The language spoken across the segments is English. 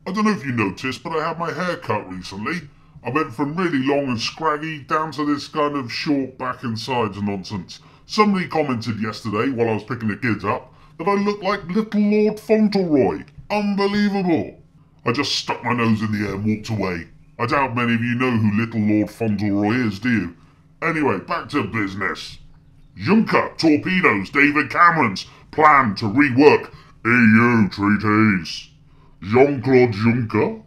I don't know if you noticed, but I had my hair cut recently. I went from really long and scraggy down to this kind of short back and sides nonsense. Somebody commented yesterday while I was picking the kids up that I looked like little Lord Fauntleroy. Unbelievable. I just stuck my nose in the air and walked away. I doubt many of you know who little Lord Fauntleroy is, do you? Anyway, back to business. Junker torpedoes David Cameron's plan to rework EU treaties. Jean-Claude Junker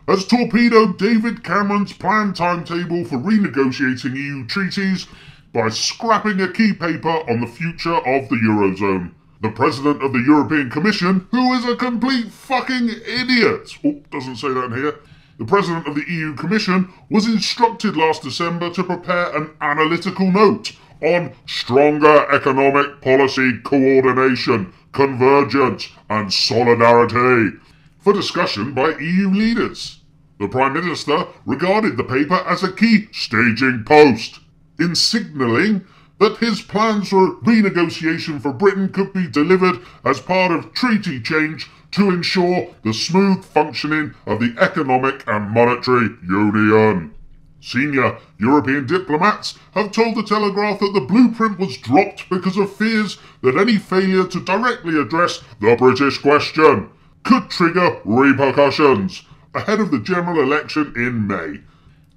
has torpedoed David Cameron's planned timetable for renegotiating EU treaties by scrapping a key paper on the future of the Eurozone. The President of the European Commission, who is a complete fucking idiot, doesn't say that in here. The President of the EU Commission was instructed last December to prepare an analytical note on stronger economic policy coordination, convergence and solidarity for discussion by EU leaders. The Prime Minister regarded the paper as a key staging post in signalling that his plans for renegotiation for Britain could be delivered as part of treaty change to ensure the smooth functioning of the economic and monetary union. Senior European diplomats have told the Telegraph that the blueprint was dropped because of fears that any failure to directly address the British question could trigger repercussions ahead of the general election in May.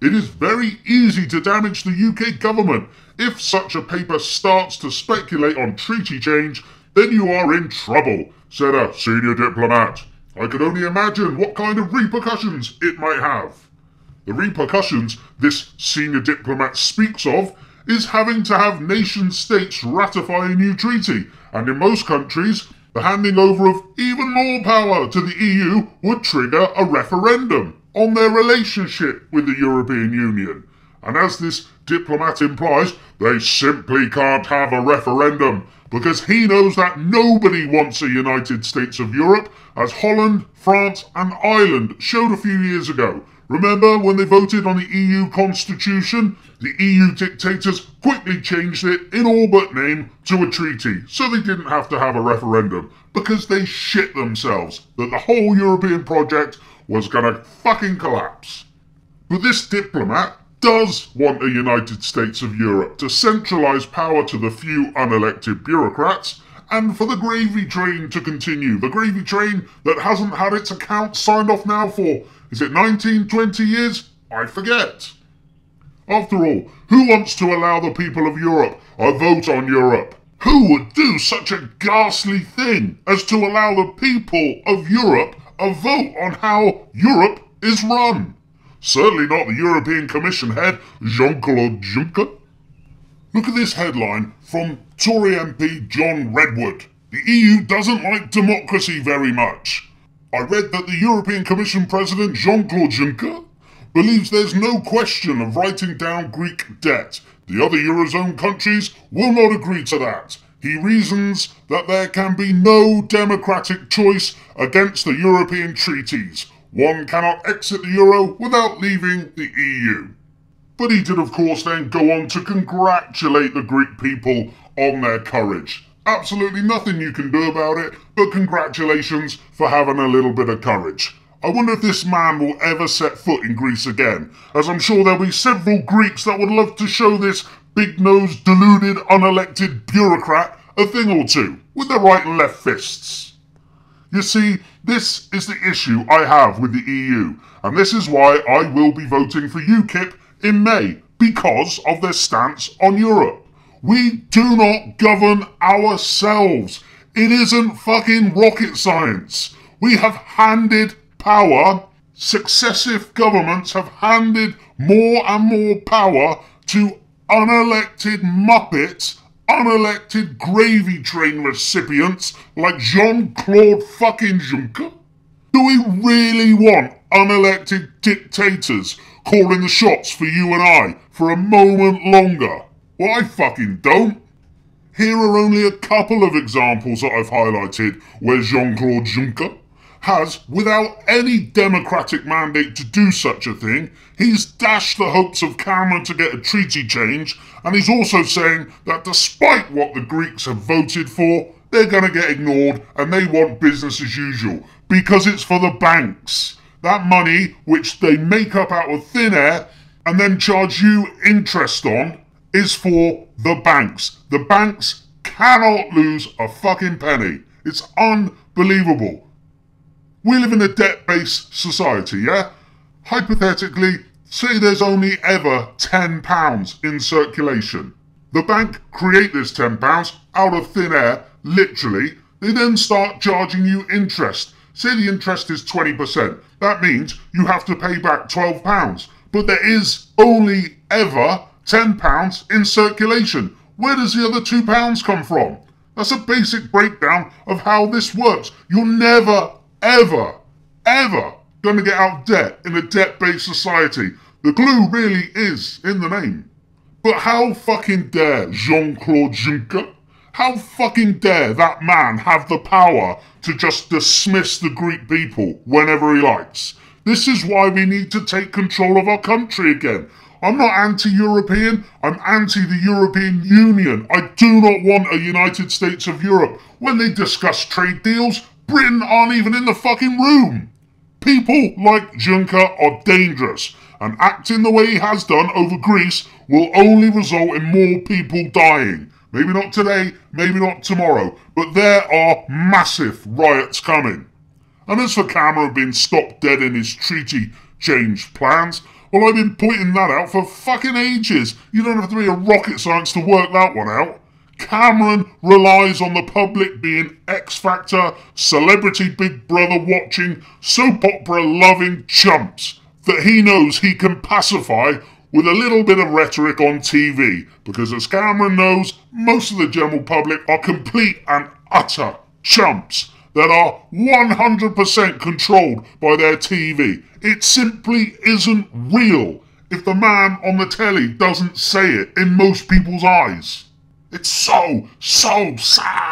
It is very easy to damage the UK government. If such a paper starts to speculate on treaty change, then you are in trouble, said a senior diplomat. I could only imagine what kind of repercussions it might have. The repercussions this senior diplomat speaks of is having to have nation-states ratify a new treaty, and in most countries, the handing over of even more power to the EU would trigger a referendum on their relationship with the European Union. And as this diplomat implies, they simply can't have a referendum because he knows that nobody wants a United States of Europe, as Holland, France and Ireland showed a few years ago. Remember when they voted on the EU constitution? The EU dictators quickly changed it in all but name to a treaty, so they didn't have to have a referendum, because they shit themselves that the whole European project was gonna fucking collapse. But this diplomat does want a United States of Europe to centralise power to the few unelected bureaucrats, and for the gravy train to continue. The gravy train that hasn't had its accounts signed off now for, is it 19, 20 years? I forget. After all, who wants to allow the people of Europe a vote on Europe? Who would do such a ghastly thing as to allow the people of Europe a vote on how Europe is run? Certainly not the European Commission head, Jean-Claude Junker. Look at this headline from Tory MP John Redwood. The EU doesn't like democracy very much. I read that the European Commission President Jean-Claude Junker believes there's no question of writing down Greek debt. The other Eurozone countries will not agree to that. He reasons that there can be no democratic choice against the European treaties. One cannot exit the Euro without leaving the EU. But he did of course then go on to congratulate the Greek people on their courage. Absolutely nothing you can do about it, but congratulations for having a little bit of courage. I wonder if this man will ever set foot in Greece again, as I'm sure there'll be several Greeks that would love to show this big-nosed, deluded, unelected bureaucrat a thing or two, with their right and left fists. You see, this is the issue I have with the EU, and this is why I will be voting for UKIP in May, because of their stance on Europe. We do not govern ourselves. It isn't fucking rocket science. We have handed power, successive governments have handed more and more power to unelected muppets, unelected gravy train recipients like Jean-Claude fucking Junker. Do we really want unelected dictators calling the shots for you and I for a moment longer? Well, I fucking don't. Here are only a couple of examples that I've highlighted where Jean-Claude Juncker has, without any democratic mandate to do such a thing, he's dashed the hopes of Cameron to get a treaty change, and he's also saying that despite what the Greeks have voted for, they're going to get ignored and they want business as usual. Because it's for the banks. That money, which they make up out of thin air and then charge you interest on, is for the banks. The banks cannot lose a fucking penny. It's unbelievable. We live in a debt-based society, yeah? Hypothetically, say there's only ever £10 in circulation. The bank create this £10 out of thin air, literally. They then start charging you interest. Say the interest is 20%. That means you have to pay back £12. But there is only ever £10 in circulation. Where does the other £2 come from? That's a basic breakdown of how this works. You're never, ever, ever going to get out of debt in a debt-based society. The glue really is in the name. But how fucking dare Jean-Claude Junker? How fucking dare that man have the power to just dismiss the Greek people whenever he likes? This is why we need to take control of our country again. I'm not anti-European, I'm anti the European Union. I do not want a United States of Europe. When they discuss trade deals, Britain aren't even in the fucking room. People like Juncker are dangerous, and acting the way he has done over Greece will only result in more people dying. Maybe not today, maybe not tomorrow, but there are massive riots coming. And as for Cameron being stopped dead in his treaty change plans, well, I've been pointing that out for fucking ages. You don't have to be a rocket science to work that one out. Cameron relies on the public being X Factor, celebrity Big Brother watching, soap opera loving chumps that he knows he can pacify with a little bit of rhetoric on TV, because as Cameron knows, most of the general public are complete and utter chumps that are 100% controlled by their TV. It simply isn't real if the man on the telly doesn't say it in most people's eyes. It's so sad.